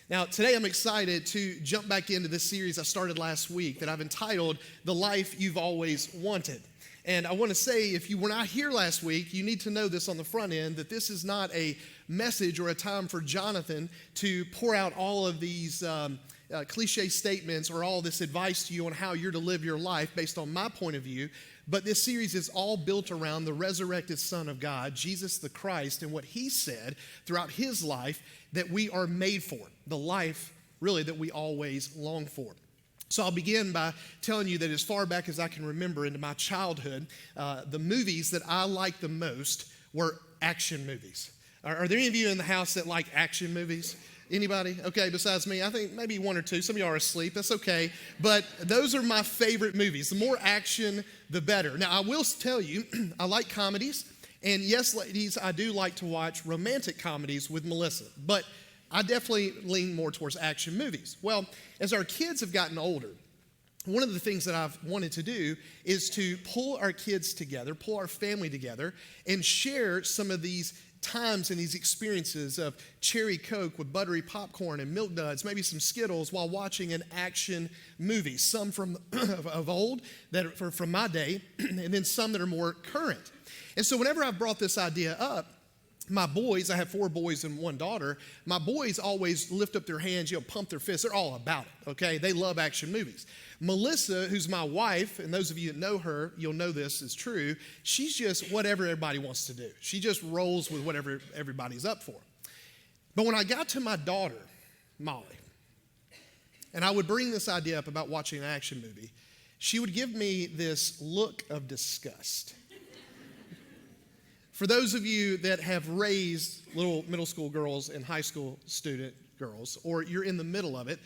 Now, today I'm excited to jump back into this series I started last week that I've entitled, The Life You've Always Wanted. And I want to say, if you were not here last week, you need to know this on the front end, that this is not a message or a time for Jonathan to pour out all of these cliche statements or all this advice to you on how you're to live your life based on my point of view. But this series is all built around the resurrected Son of God, Jesus the Christ, and what he said throughout his life that we are made for, the life really that we always long for. So I'll begin by telling you that as far back as I can remember into my childhood, the movies that I liked the most were action movies. Are there any of you in the house that like action movies? Anybody? Okay, besides me, I think maybe one or two. Some of you are asleep. That's okay. But those are my favorite movies. The more action, the better. Now, I will tell you, I like comedies. And yes, ladies, I do like to watch romantic comedies with Melissa. But I definitely lean more towards action movies. Well, as our kids have gotten older, one of the things that I've wanted to do is to pull our kids together, pull our family together, and share some of these times and these experiences of cherry Coke with buttery popcorn and Milk Duds, maybe some Skittles while watching an action movie. Some from of old, that are from my day, and then some that are more current. And so whenever I've brought this idea up, my boys, I have 4 boys and 1 daughter, my boys always lift up their hands, pump their fists. They're all about it, okay? They love action movies. Melissa, who's my wife, and those of you that know her, you'll know this is true, she's just whatever everybody wants to do. She just rolls with whatever everybody's up for. But when I got to my daughter, Molly, and I would bring this idea up about watching an action movie, she would give me this look of disgust. For those of you that have raised little middle school girls and high school student girls, or you're in the middle of it,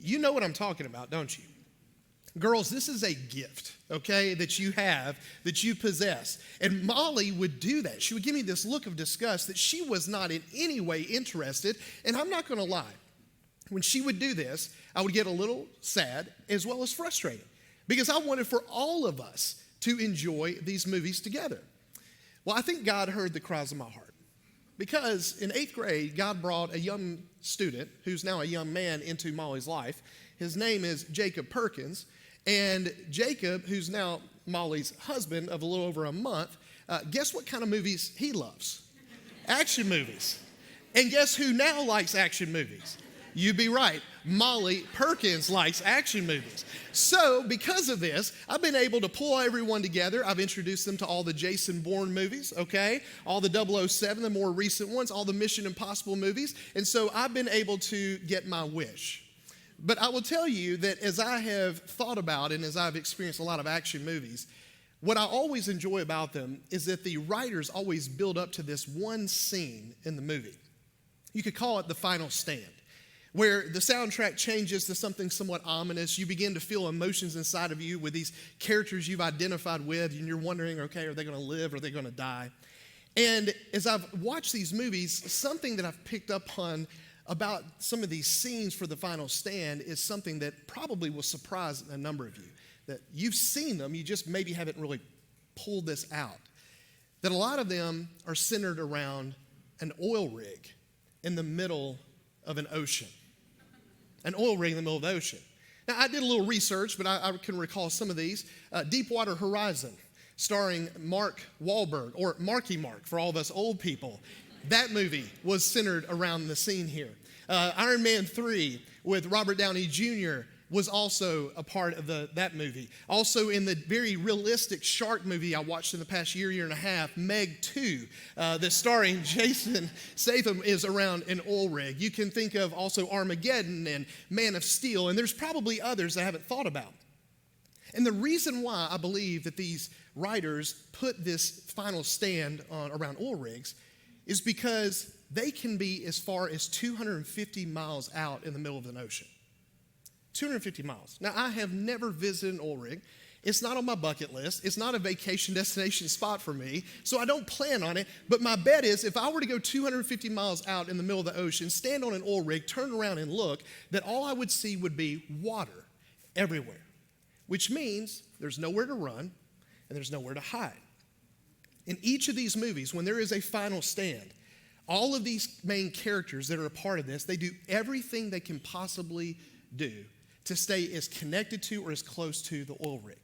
you know what I'm talking about, don't you? Girls, this is a gift, okay, that you have, that you possess. And Molly would do that. She would give me this look of disgust that she was not in any way interested. And I'm not going to lie. When she would do this, I would get a little sad as well as frustrated because I wanted for all of us to enjoy these movies together. Well, I think God heard the cries of my heart because in 8th grade, God brought a young student who's now a young man into Molly's life. His name is Jacob Perkins. And Jacob, who's now Molly's husband of a little over a month, guess what kind of movies he loves? Action movies. And guess who now likes action movies? You'd be right. Molly Perkins likes action movies. So because of this, I've been able to pull everyone together. I've introduced them to all the Jason Bourne movies, okay? All the 007, the more recent ones, all the Mission Impossible movies. And so I've been able to get my wish. But I will tell you that as I have thought about and as I've experienced a lot of action movies, what I always enjoy about them is that the writers always build up to this one scene in the movie. You could call it the final stand, where the soundtrack changes to something somewhat ominous. You begin to feel emotions inside of you with these characters you've identified with, and you're wondering, okay, are they going to live or are they going to die? And as I've watched these movies, something that I've picked up on about some of these scenes for the final stand is something that probably will surprise a number of you. That you've seen them, you just maybe haven't really pulled this out. That a lot of them are centered around an oil rig in the middle of an ocean. An oil rig in the middle of the ocean. Now, I did a little research, but I can recall some of these. Deepwater Horizon, starring Mark Wahlberg, or Marky Mark for all of us old people. That movie was centered around the scene here. Iron Man 3 with Robert Downey Jr. was also a part of that movie. Also in the very realistic shark movie I watched in the past year and a half, Meg 2, that's starring Jason Statham, is around an oil rig. You can think of also Armageddon and Man of Steel, and there's probably others I haven't thought about. And the reason why I believe that these writers put this final stand on around oil rigs is because they can be as far as 250 miles out in the middle of an ocean. 250 miles. Now, I have never visited an oil rig. It's not on my bucket list. It's not a vacation destination spot for me, so I don't plan on it. But my bet is if I were to go 250 miles out in the middle of the ocean, stand on an oil rig, turn around and look, that all I would see would be water everywhere, which means there's nowhere to run and there's nowhere to hide. In each of these movies, when there is a final stand, All of these main characters that are a part of this, they do everything they can possibly do to stay as connected to or as close to the oil rig.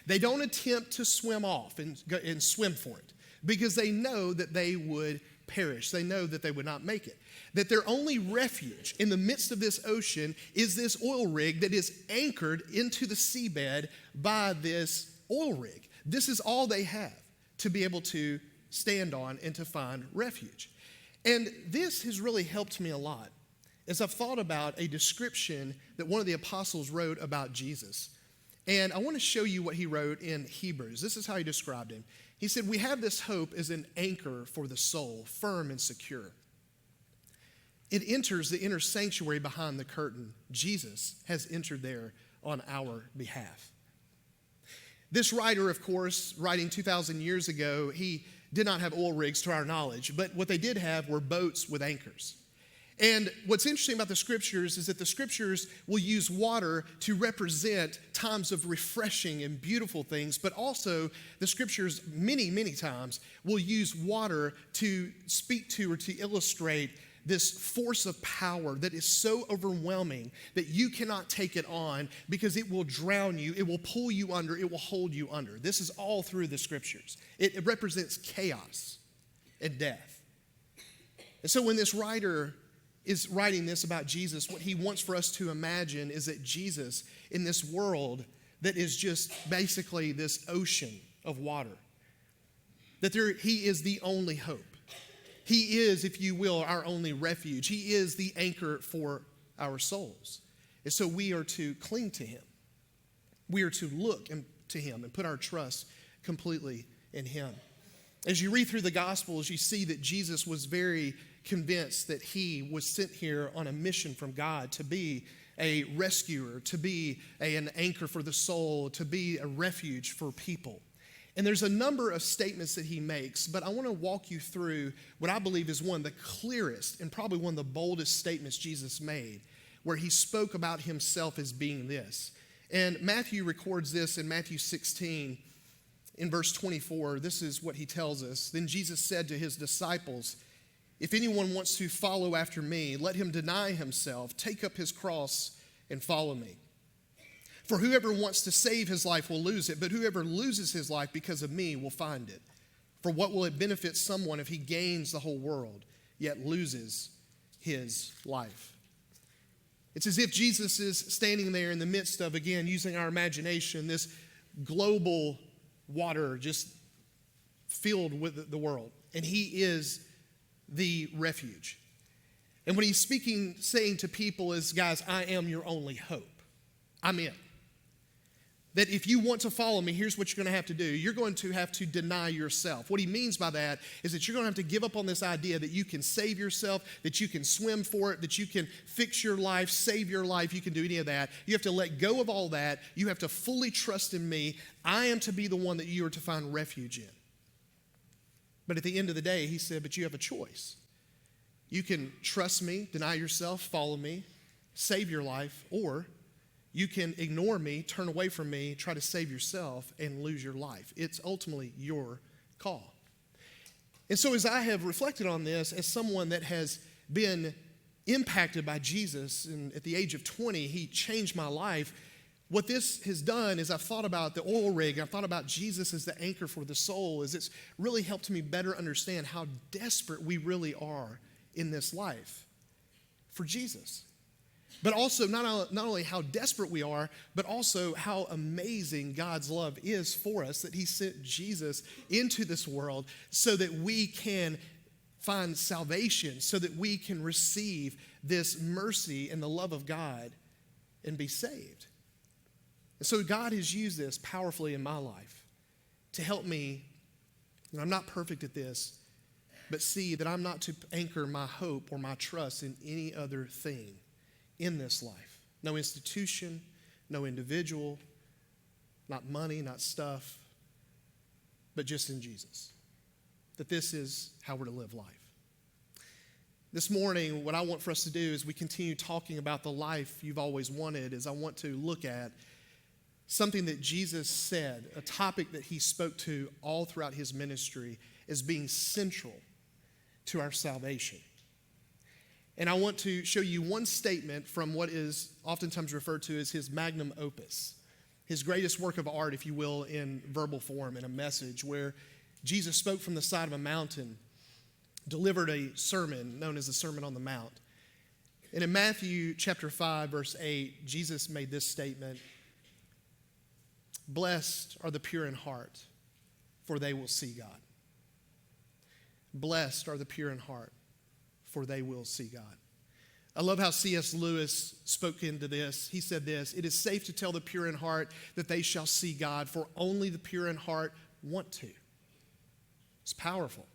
They don't attempt to swim off and swim for it because they know that they would perish. They know that they would not make it. That their only refuge in the midst of this ocean is this oil rig that is anchored into the seabed by this oil rig. This is all they have to be able to stand on and to find refuge. And this has really helped me a lot as I've thought about a description that one of the apostles wrote about Jesus. And I want to show you what he wrote in Hebrews. This is how he described him. He said, "We have this hope as an anchor for the soul, firm and secure. It enters the inner sanctuary behind the curtain. Jesus has entered there on our behalf." This writer, of course, writing 2,000 years ago, he did not have oil rigs to our knowledge, but what they did have were boats with anchors. And what's interesting about the scriptures is that the scriptures will use water to represent times of refreshing and beautiful things, but also the scriptures many, many times will use water to speak to or to illustrate this force of power that is so overwhelming that you cannot take it on because it will drown you, it will pull you under, it will hold you under. This is all through the scriptures. It represents chaos and death. And so when this writer is writing this about Jesus, what he wants for us to imagine is that Jesus, in this world that is just basically this ocean of water, that he is the only hope. He is, if you will, our only refuge. He is the anchor for our souls. And so we are to cling to him. We are to look to him and put our trust completely in him. As you read through the Gospels, you see that Jesus was very convinced that he was sent here on a mission from God to be a rescuer, to be an anchor for the soul, to be a refuge for people. And there's a number of statements that he makes, but I want to walk you through what I believe is one of the clearest and probably one of the boldest statements Jesus made, where he spoke about himself as being this. And Matthew records this in Matthew 16, in verse 24. This is what he tells us. "Then Jesus said to his disciples, 'If anyone wants to follow after me, let him deny himself, take up his cross, and follow me. For whoever wants to save his life will lose it, but whoever loses his life because of me will find it. For what will it benefit someone if he gains the whole world, yet loses his life?'" It's as if Jesus is standing there in the midst of, again, using our imagination, this global water just filled with the world. And he is the refuge. And when he's speaking, saying to people is, guys, I am your only hope. I'm it. That if you want to follow me, here's what you're going to have to do. You're going to have to deny yourself. What he means by that is that you're going to have to give up on this idea that you can save yourself, that you can swim for it, that you can fix your life, save your life, you can do any of that. You have to let go of all that. You have to fully trust in me. I am to be the one that you are to find refuge in. But at the end of the day, he said, but you have a choice. You can trust me, deny yourself, follow me, save your life, or you can ignore me, turn away from me, try to save yourself, and lose your life. It's ultimately your call. And so as I have reflected on this, as someone that has been impacted by Jesus, and at the age of 20, he changed my life, what this has done is I've thought about the oil rig, I've thought about Jesus as the anchor for the soul, is it's really helped me better understand how desperate we really are in this life for Jesus. But also not only how desperate we are, but also how amazing God's love is for us, that he sent Jesus into this world so that we can find salvation, so that we can receive this mercy and the love of God and be saved. And so God has used this powerfully in my life to help me, and I'm not perfect at this, but see that I'm not to anchor my hope or my trust in any other thing in this life. No institution, no individual, not money, not stuff, but just in Jesus. That this is how we're to live life. This morning, what I want for us to do as we continue talking about the life you've always wanted is I want to look at something that Jesus said, a topic that he spoke to all throughout his ministry as being central to our salvation. And I want to show you one statement from what is oftentimes referred to as his magnum opus, his greatest work of art, if you will, in verbal form, in a message where Jesus spoke from the side of a mountain, delivered a sermon known as the Sermon on the Mount. And in Matthew chapter 5, verse 8, Jesus made this statement: "Blessed are the pure in heart, for they will see God." Blessed are the pure in heart, for they will see God. I love how C.S. Lewis spoke into this. He said this: "It is safe to tell the pure in heart that they shall see God, for only the pure in heart want to." It's powerful.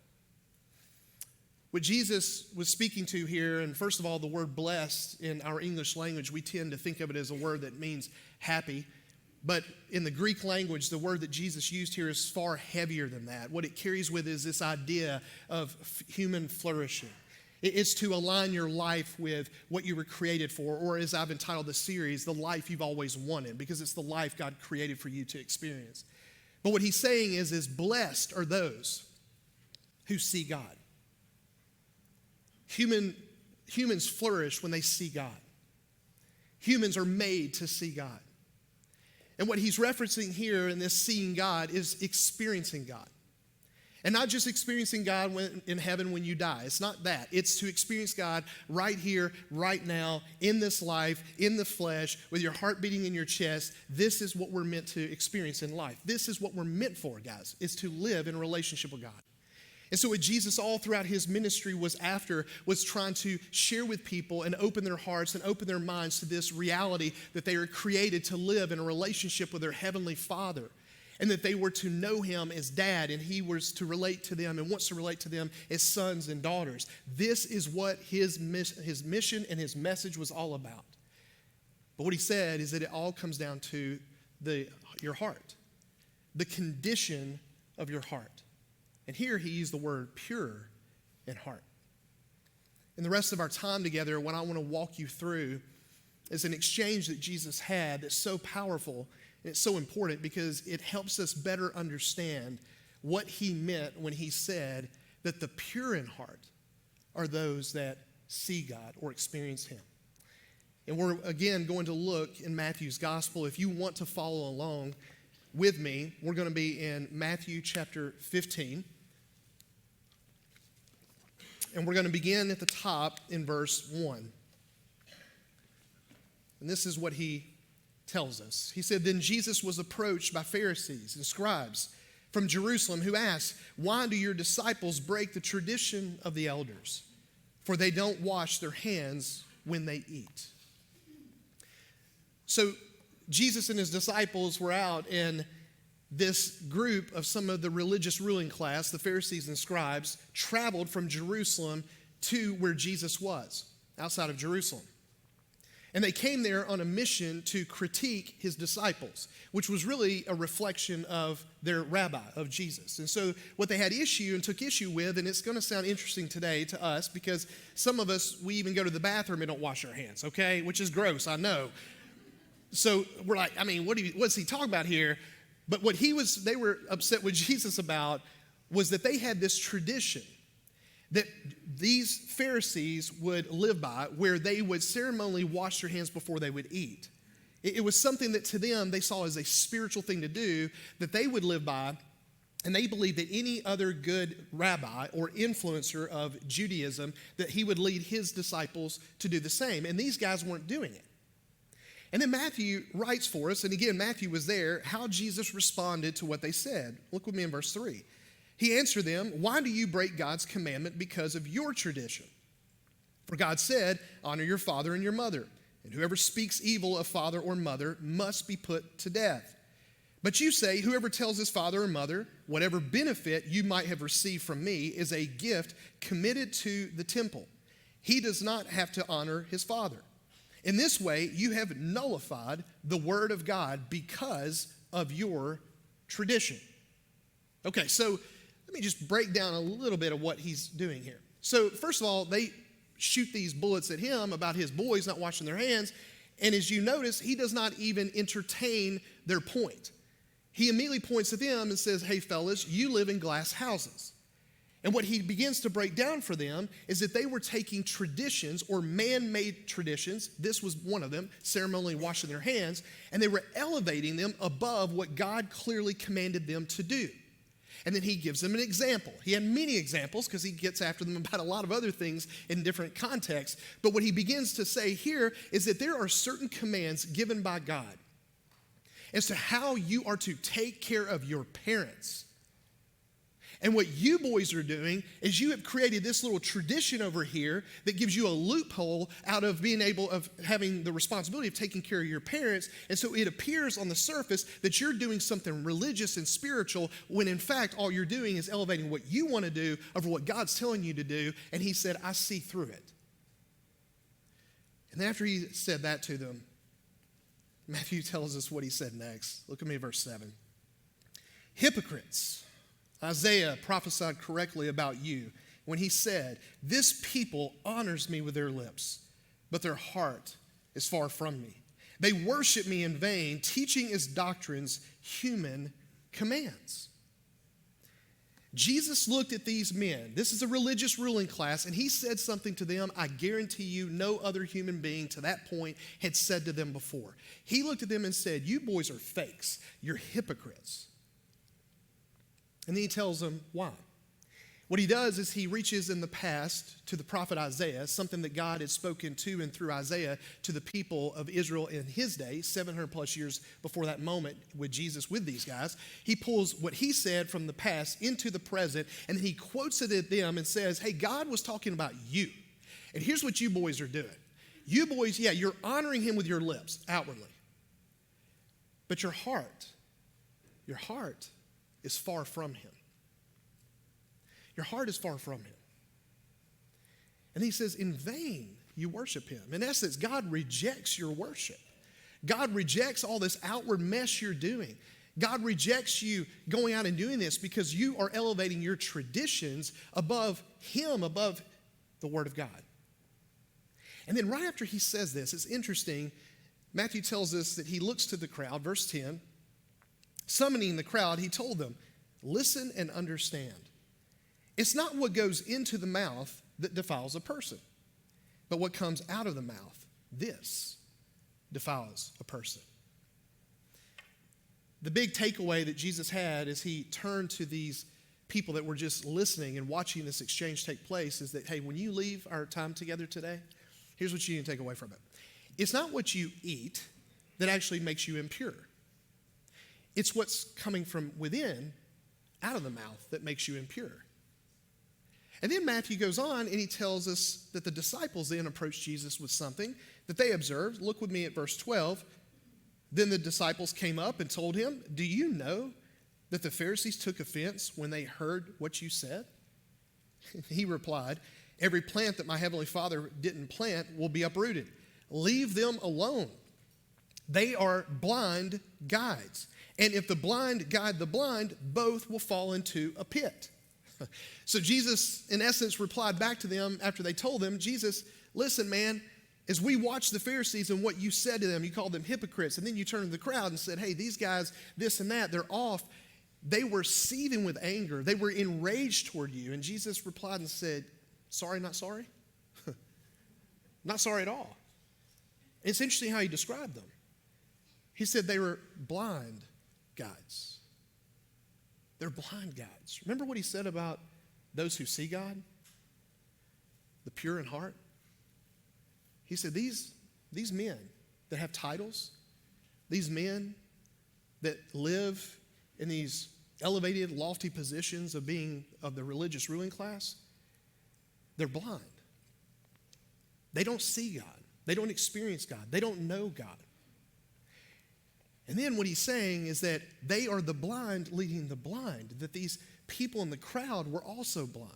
What Jesus was speaking to here, and first of all, the word blessed in our English language, we tend to think of it as a word that means happy. But in the Greek language, the word that Jesus used here is far heavier than that. What it carries with is this idea of human flourishing. It's to align your life with what you were created for, or as I've entitled the series, the life you've always wanted, because it's the life God created for you to experience. But what he's saying is blessed are those who see God. Humans flourish when they see God. Humans are made to see God. And what he's referencing here in this seeing God is experiencing God. And not just experiencing God in heaven when you die. It's not that. It's to experience God right here, right now, in this life, in the flesh, with your heart beating in your chest. This is what we're meant to experience in life. This is what we're meant for, guys, is to live in a relationship with God. And so what Jesus all throughout his ministry was trying to share with people and open their hearts and open their minds to this reality that they are created to live in a relationship with their heavenly Father, and that they were to know him as dad, and he was to relate to them and wants to relate to them as sons and daughters. This is what his mission and his message was all about. But what he said is that it all comes down to your heart, the condition of your heart. And here he used the word pure in heart. In the rest of our time together, what I want to walk you through is an exchange that Jesus had that's so powerful and it's so important because it helps us better understand what he meant when he said that the pure in heart are those that see God or experience him. And we're again going to look in Matthew's gospel. If you want to follow along with me, we're going to be in Matthew chapter 15. And we're going to begin at the top in verse 1. And this is what he tells us. He said, "Then Jesus was approached by Pharisees and scribes from Jerusalem who asked, 'Why do your disciples break the tradition of the elders? For they don't wash their hands when they eat.'" So Jesus and his disciples were out, and this group of some of the religious ruling class, the Pharisees and scribes, traveled from Jerusalem to where Jesus was, outside of Jerusalem. And they came there on a mission to critique his disciples, which was really a reflection of their rabbi, of Jesus. And so what they had issue and took issue with, and it's going to sound interesting today to us because some of us, we even go to the bathroom and don't wash our hands, okay? Which is gross, I know. So we're like, what's he talking about here? But what they were upset with Jesus about was that they had this tradition that these Pharisees would live by, where they would ceremonially wash their hands before they would eat. It was something that to them they saw as a spiritual thing to do, that they would live by, and they believed that any other good rabbi or influencer of Judaism, that he would lead his disciples to do the same. And these guys weren't doing it. And then Matthew writes for us, and again, Matthew was there, how Jesus responded to what they said. Look with me in verse 3. He answered them, "Why do you break God's commandment because of your tradition? For God said, 'Honor your father and your mother,' and whoever speaks evil of father or mother must be put to death. But you say, 'Whoever tells his father or mother, whatever benefit you might have received from me is a gift committed to the temple. He does not have to honor his father.' In this way, you have nullified the word of God because of your tradition." Okay, so let me just break down a little bit of what he's doing here. So first of all, they shoot these bullets at him about his boys not washing their hands. And as you notice, he does not even entertain their point. He immediately points at them and says, "Hey, fellas, you live in glass houses." And what he begins to break down for them is that they were taking traditions or man-made traditions. This was one of them, ceremonially washing their hands, and they were elevating them above what God clearly commanded them to do. And then he gives them an example. He had many examples because he gets after them about a lot of other things in different contexts. But what he begins to say here is that there are certain commands given by God as to how you are to take care of your parents. And what you boys are doing is you have created this little tradition over here that gives you a loophole out of being able of having the responsibility of taking care of your parents. And so it appears on the surface that you're doing something religious and spiritual when in fact all you're doing is elevating what you want to do over what God's telling you to do. And he said, I see through it. And then after he said that to them, Matthew tells us what he said next. Look at me, verse 7. Hypocrites. Isaiah prophesied correctly about you when he said, this people honors me with their lips, but their heart is far from me. They worship me in vain, teaching as doctrines human commands. Jesus looked at these men. This is a religious ruling class, and he said something to them I guarantee you no other human being to that point had said to them before. He looked at them and said, you boys are fakes. You're hypocrites. And then he tells them why. What he does is he reaches in the past to the prophet Isaiah, something that God had spoken to and through Isaiah to the people of Israel in his day, 700 plus years before that moment with Jesus with these guys. He pulls what he said from the past into the present, and then he quotes it at them and says, hey, God was talking about you. And here's what you boys are doing. You boys, yeah, you're honoring him with your lips outwardly. But your heart is far from him. Your heart is far from him. And he says, in vain you worship him. In essence, God rejects your worship. God rejects all this outward mess you're doing. God rejects you going out and doing this because you are elevating your traditions above him, above the word of God. And then right after he says this, it's interesting, Matthew tells us that he looks to the crowd, verse 10, summoning the crowd, he told them, listen and understand. It's not what goes into the mouth that defiles a person, but what comes out of the mouth, this defiles a person. The big takeaway that Jesus had as he turned to these people that were just listening and watching this exchange take place is that, hey, when you leave our time together today, here's what you need to take away from it. It's not what you eat that actually makes you impure. It's what's coming from within, out of the mouth, that makes you impure. And then Matthew goes on and he tells us that the disciples then approached Jesus with something that they observed. Look with me at verse 12. Then the disciples came up and told him, do you know that the Pharisees took offense when they heard what you said? He replied, every plant that my heavenly Father didn't plant will be uprooted. Leave them alone. They are blind guides. And if the blind guide the blind, both will fall into a pit. So Jesus, in essence, replied back to them after they told them, Jesus, listen, man, as we watched the Pharisees and what you said to them, you called them hypocrites, and then you turned to the crowd and said, hey, these guys, this and that, they're off. They were seething with anger. They were enraged toward you. And Jesus replied and said, sorry, not sorry? Not sorry at all. It's interesting how he described them. He said they were blind guides. They're blind guides. Remember what he said about those who see God? The pure in heart? He said these men that have titles, these men that live in these elevated, lofty positions of being of the religious ruling class, they're blind. They don't see God. They don't experience God. They don't know God. And then what he's saying is that they are the blind leading the blind, that these people in the crowd were also blind.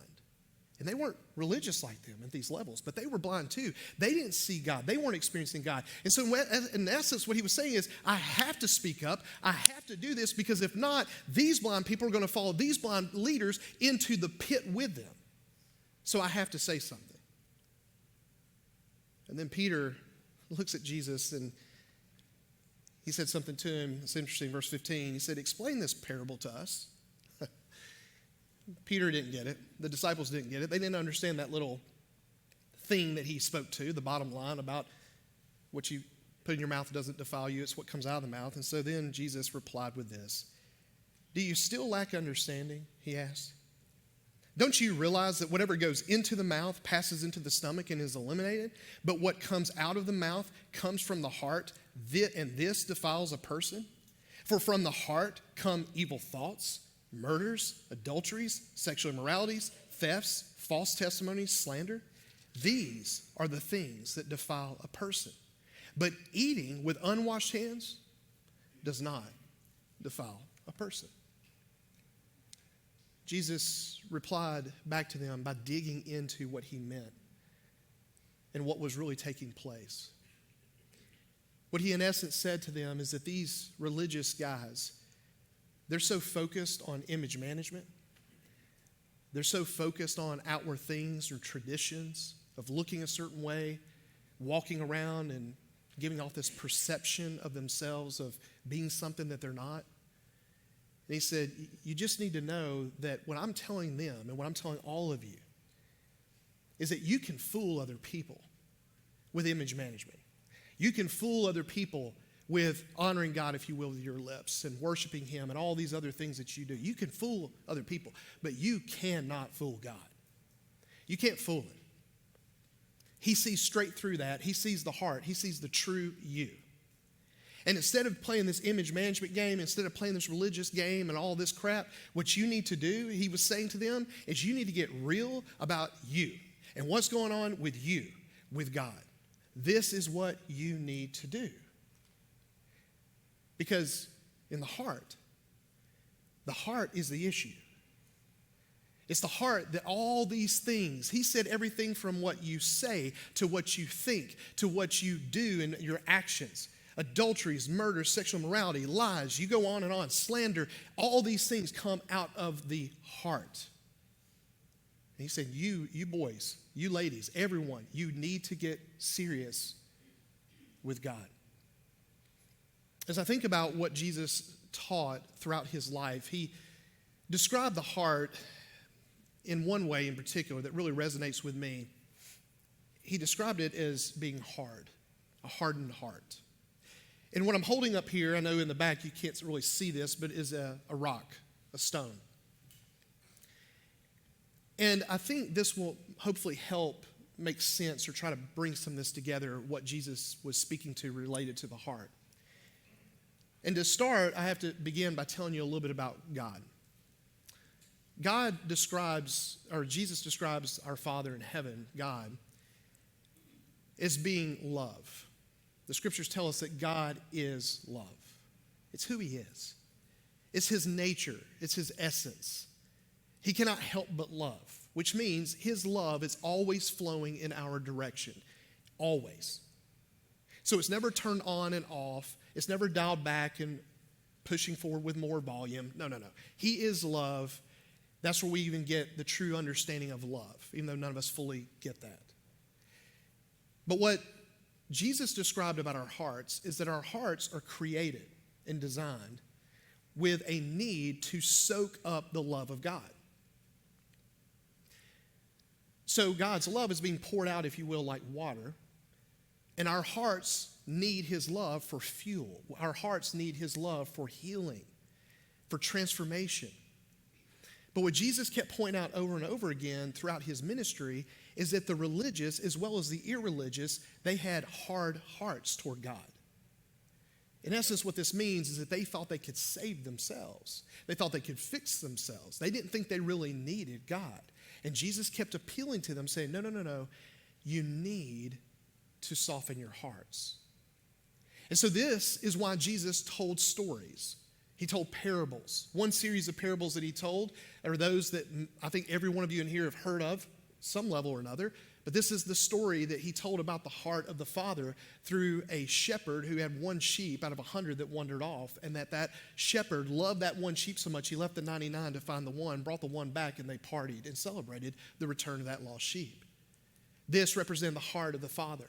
And they weren't religious like them at these levels, but they were blind too. They didn't see God. They weren't experiencing God. And so in essence, what he was saying is, I have to speak up. I have to do this because if not, these blind people are going to follow these blind leaders into the pit with them. So I have to say something. And then Peter looks at Jesus and he said something to him. It's interesting, verse 15. He said, explain this parable to us. Peter didn't get it. The disciples didn't get it. They didn't understand that little thing that he spoke to, the bottom line about what you put in your mouth doesn't defile you. It's what comes out of the mouth. And so then Jesus replied with this. Do you still lack understanding? He asked. Don't you realize that whatever goes into the mouth passes into the stomach and is eliminated? But what comes out of the mouth comes from the heart, and this defiles a person? For from the heart come evil thoughts, murders, adulteries, sexual immoralities, thefts, false testimonies, slander. These are the things that defile a person. But eating with unwashed hands does not defile a person. Jesus replied back to them by digging into what he meant and what was really taking place. What he in essence said to them is that these religious guys, they're so focused on image management. They're so focused on outward things or traditions of looking a certain way, walking around and giving off this perception of themselves of being something that they're not. And he said, you just need to know that what I'm telling them and what I'm telling all of you is that you can fool other people with image management. You can fool other people with honoring God, if you will, with your lips and worshiping him and all these other things that you do. You can fool other people, but you cannot fool God. You can't fool him. He sees straight through that. He sees the heart. He sees the true you. And instead of playing this image management game, instead of playing this religious game and all this crap, what you need to do, he was saying to them, is you need to get real about you and what's going on with you, with God. This is what you need to do. Because in the heart is the issue. It's the heart that all these things, he said everything from what you say to what you think, to what you do and your actions. Adulteries, murder, sexual immorality, lies, you go on, slander, all these things come out of the heart. And he said, you boys, you ladies, everyone, you need to get serious with God. As I think about what Jesus taught throughout his life, he described the heart in one way in particular that really resonates with me. He described it as being hard, a hardened heart. And what I'm holding up here, I know in the back you can't really see this, but is a rock, a stone. And I think this will hopefully help make sense or try to bring some of this together, what Jesus was speaking to related to the heart. And to start, I have to begin by telling you a little bit about God. Jesus describes our Father in heaven, God, as being love. The scriptures tell us that God is love. It's who he is. It's his nature. It's his essence. He cannot help but love, which means his love is always flowing in our direction. Always. So it's never turned on and off. It's never dialed back and pushing forward with more volume. No. He is love. That's where we even get the true understanding of love, even though none of us fully get that. But what Jesus described about our hearts is that our hearts are created and designed with a need to soak up the love of God. So God's love is being poured out, if you will, like water. And our hearts need his love for fuel. Our hearts need his love for healing, for transformation. But what Jesus kept pointing out over and over again throughout his ministry is that the religious, as well as the irreligious, they had hard hearts toward God. In essence, what this means is that they thought they could save themselves. They thought they could fix themselves. They didn't think they really needed God. And Jesus kept appealing to them, saying, no. You need to soften your hearts. And so this is why Jesus told stories. He told parables. One series of parables that he told are those that I think every one of you in here have heard of, some level or another. But this is the story that he told about the heart of the Father through a shepherd who had one sheep out of 100 that wandered off, and that shepherd loved that one sheep so much he left the 99 to find the one, brought the one back, and they partied and celebrated the return of that lost sheep. This represented the heart of the Father.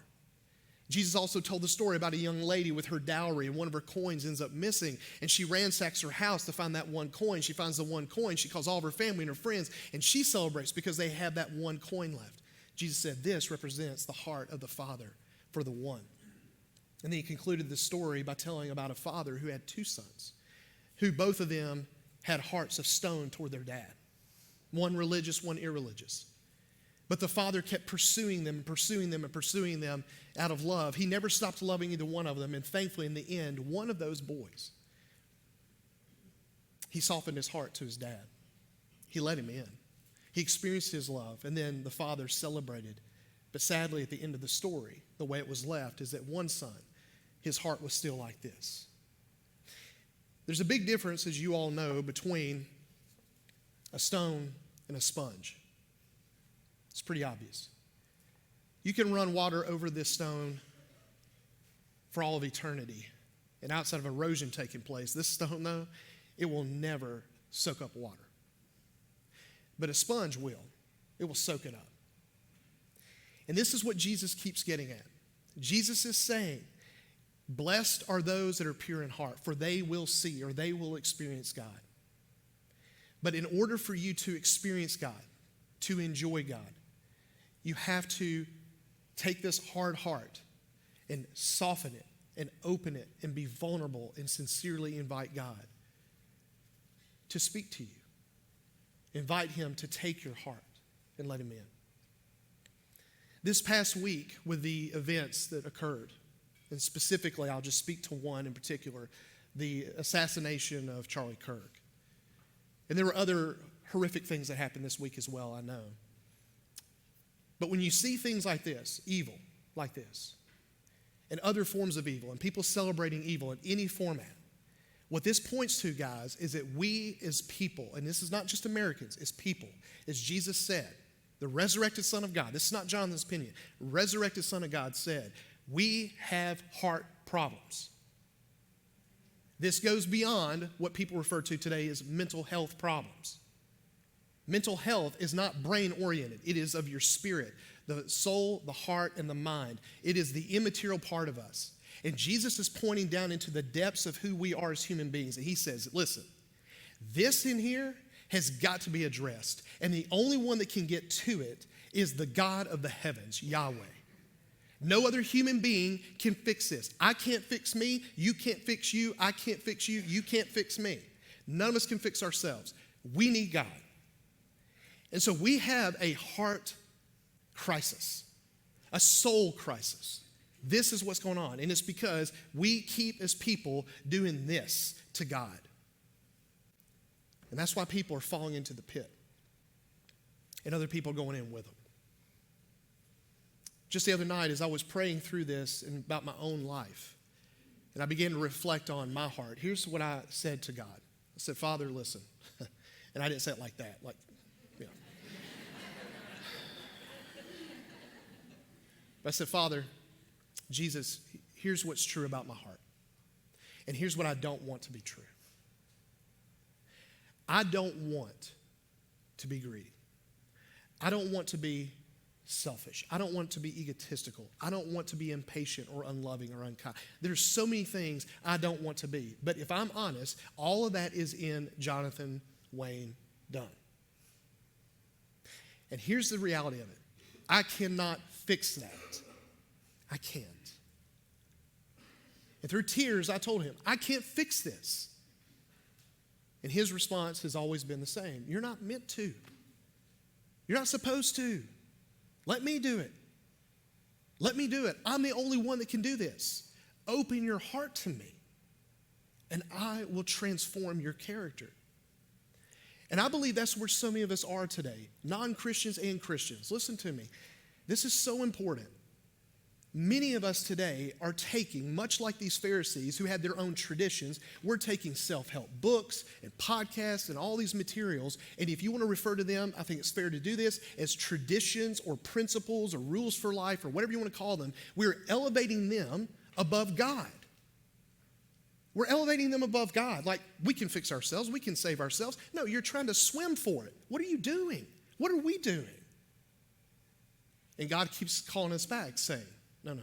Jesus also told the story about a young lady with her dowry, and one of her coins ends up missing, and she ransacks her house to find that one coin. She finds the one coin. She calls all of her family and her friends, and she celebrates because they have that one coin left. Jesus said, this represents the heart of the Father for the one. And then he concluded the story by telling about a father who had two sons, who both of them had hearts of stone toward their dad. One religious, one irreligious. But the father kept pursuing them and pursuing them and pursuing them out of love. He never stopped loving either one of them. And thankfully, in the end, one of those boys, he softened his heart to his dad. He let him in. He experienced his love. And then the father celebrated. But sadly, at the end of the story, the way it was left is that one son, his heart was still like this. There's a big difference, as you all know, between a stone and a sponge. It's pretty obvious. You can run water over this stone for all of eternity, and outside of erosion taking place, this stone, though, it will never soak up water. But a sponge will. It will soak it up. And this is what Jesus keeps getting at. Jesus is saying, blessed are those that are pure in heart, for they will see or they will experience God. But in order for you to experience God, to enjoy God, you have to take this hard heart and soften it and open it and be vulnerable and sincerely invite God to speak to you. Invite him to take your heart and let him in. This past week, with the events that occurred, and specifically I'll just speak to one in particular, the assassination of Charlie Kirk. And there were other horrific things that happened this week as well, I know. But when you see things like this, evil like this, and other forms of evil, and people celebrating evil in any format, what this points to, guys, is that we as people, and this is not just Americans, as people, as Jesus said, the resurrected Son of God, this is not Jonathan's opinion, resurrected Son of God said, we have heart problems. This goes beyond what people refer to today as mental health problems. Mental health is not brain-oriented. It is of your spirit, the soul, the heart, and the mind. It is the immaterial part of us. And Jesus is pointing down into the depths of who we are as human beings. And he says, listen, this in here has got to be addressed. And the only one that can get to it is the God of the heavens, Yahweh. No other human being can fix this. I can't fix me. You can't fix you. I can't fix you. You can't fix me. None of us can fix ourselves. We need God. And so we have a heart crisis, a soul crisis. This is what's going on. And it's because we keep, as people, doing this to God. And that's why people are falling into the pit. And other people are going in with them. Just the other night, as I was praying through this and about my own life, and I began to reflect on my heart, here's what I said to God. I said, Father, listen. And I didn't say it like that. Like, you know. But I said, Father, Jesus, here's what's true about my heart. And here's what I don't want to be true. I don't want to be greedy. I don't want to be selfish. I don't want to be egotistical. I don't want to be impatient or unloving or unkind. There's so many things I don't want to be. But if I'm honest, all of that is in Jonathan Wayne Dunn. And here's the reality of it. I cannot fix that. I can't. And through tears, I told him, I can't fix this. And his response has always been the same. You're not meant to. You're not supposed to. Let me do it. Let me do it. I'm the only one that can do this. Open your heart to me, and I will transform your character. And I believe that's where so many of us are today, non-Christians and Christians. Listen to me. This is so important. Many of us today are taking, much like these Pharisees who had their own traditions, we're taking self-help books and podcasts and all these materials, and if you want to refer to them, I think it's fair to do this, as traditions or principles or rules for life or whatever you want to call them, we're elevating them above God. We're elevating them above God. Like, we can fix ourselves, we can save ourselves. No, you're trying to swim for it. What are you doing? What are we doing? And God keeps calling us back, saying, no.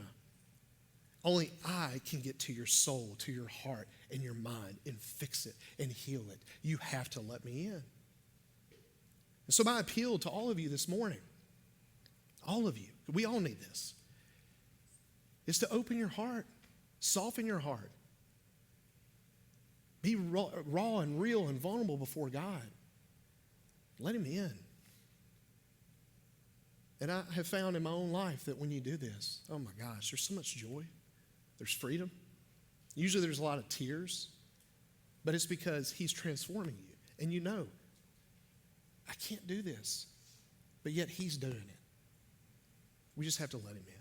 Only I can get to your soul, to your heart and your mind and fix it and heal it. You have to let me in. And so my appeal to all of you this morning, all of you, we all need this, is to open your heart, soften your heart. Be raw and real and vulnerable before God. Let him in. And I have found in my own life that when you do this, oh my gosh, there's so much joy. There's freedom. Usually there's a lot of tears, but it's because he's transforming you. And you know, I can't do this, but yet he's doing it. We just have to let him in.